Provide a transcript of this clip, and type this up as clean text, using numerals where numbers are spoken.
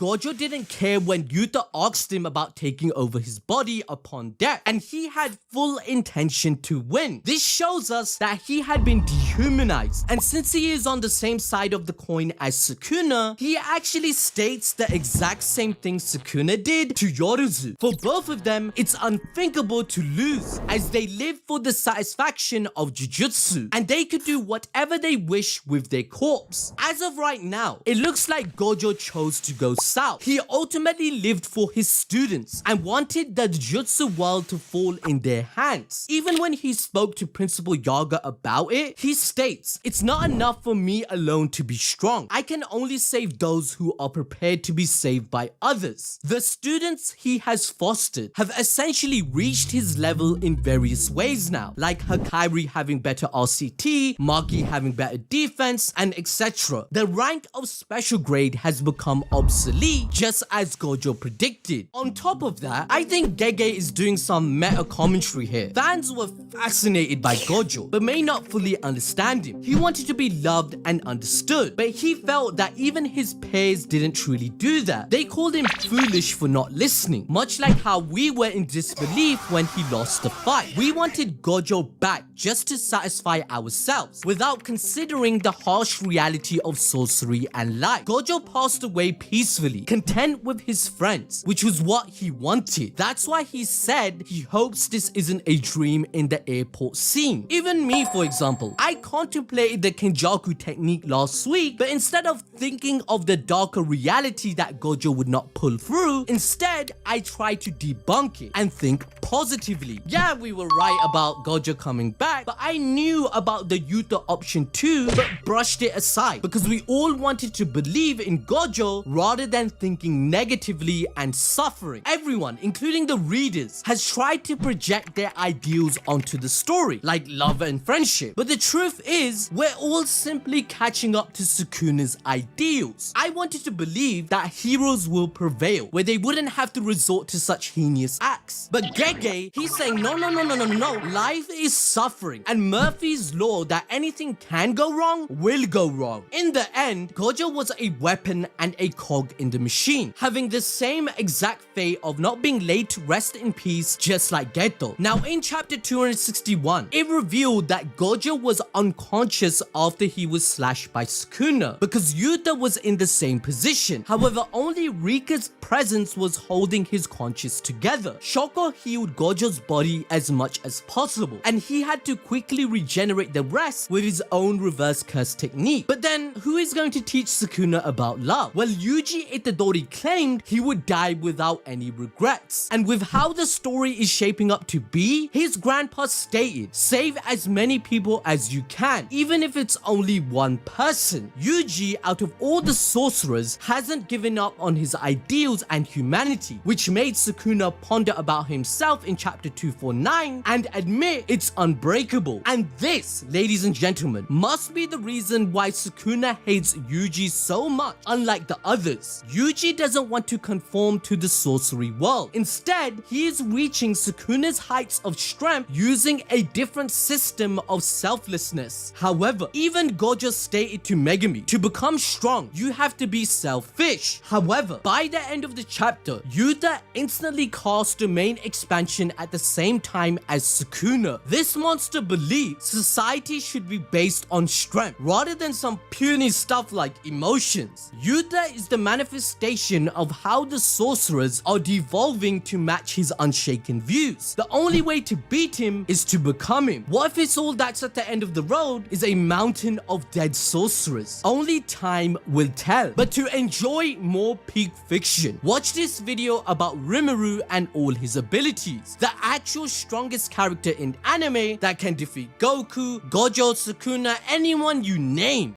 Gojo didn't care when Yuta asked him about taking over his body upon death, and he had full intention to win. This shows us that he had been dehumanized, and since he is on the same side of the coin as Sukuna, he actually states the exact same thing Sukuna did to Yoruzu. For both of them, it's unthinkable to lose, as they live for the satisfaction of Jujutsu, and they could do whatever they wish with their corpse. As of right now, it looks like Gojo chose to go south. He ultimately lived for his students and wanted the Jujutsu world to fall in their hands. Even when he spoke to Principal Yaga about it, he states, "It's not enough for me alone to be strong. I can only save those who are prepared to be saved by others." The students he has fostered have essentially reached his level in various ways now, like Hakari having better RCT, Maki having better defense, and etc. The rank of special grade has become obsolete, just as Gojo predicted. On top of that, I think Gege is doing some meta commentary here. Fans were fascinated by Gojo, but may not fully understand him. He wanted to be loved and understood, but he felt that even his peers didn't truly do that. They called him foolish for not listening, much like how we were in disbelief when he lost the fight. We wanted Gojo back just to satisfy ourselves, without considering the harsh reality of sorcery and life. Gojo passed away peacefully, content with his friends, which was what he wanted. That's why he said he hopes this isn't a dream in the airport scene. Even me, for example, I contemplated the Kenjaku technique last week, but instead of thinking of the darker reality that Gojo would not pull through, instead I tried to debunk it and think positively. Yeah, we were right about Gojo coming back, but I knew about the Yuta option too, but brushed it aside because we all wanted to believe in Gojo rather than thinking negatively and suffering. Everyone, including the readers, has tried to project their ideals onto the story, like love and friendship. But the truth is, we're all simply catching up to Sukuna's ideals. I wanted to believe that heroes will prevail, where they wouldn't have to resort to such heinous acts. But Gege, he's saying no, life is suffering, and Murphy's law that anything can go wrong will go wrong. In the end, Gojo was a weapon and a cog in the machine, having the same exact fate of not being laid to rest in peace, just like Geto. Now in chapter 261, it revealed that Gojo was unconscious after he was slashed by Sukuna, because Yuta was in the same position. However, only Rika's presence was holding his conscious together. Shoko healed Gojo's body as much as possible, and he had to quickly regenerate the rest with his own reverse curse technique. But then, who is going to teach Sukuna about love? Well, Yuji Itadori claimed he would die without any regrets. And with how the story is shaping up to be, his grandpa stated, "Save as many people as you can, even if it's only one person." Yuji, out of all the sorcerers, hasn't given up on his ideals and humanity, which made Sukuna ponder about himself in chapter 249 and admit it's unbreakable. And this, ladies and gentlemen, must be the reason why Sukuna hates Yuji so much. Unlike the others, Yuji doesn't want to conform to the sorcery world. Instead, he is reaching Sukuna's heights of strength using a different system of selflessness. However, even Gojo stated to Megumi, to become strong, you have to be selfish. However, by the end of the chapter, Yuta instantly cast domain expansion at the same time as Sukuna. This monster believes society should be based on strength rather than some puny stuff like emotions. Yuta is the manifestation of how the sorcerers are devolving to match his unshaken views. The only way to beat him is to become him. What if it's all that's at the end of the road is a mountain of dead sorcerers? Only time will tell. But to enjoy more peak fiction, watch this video about Rimuru and all his abilities. The actual strongest character in anime that can defeat Goku, Gojo, Sukuna, anyone you name.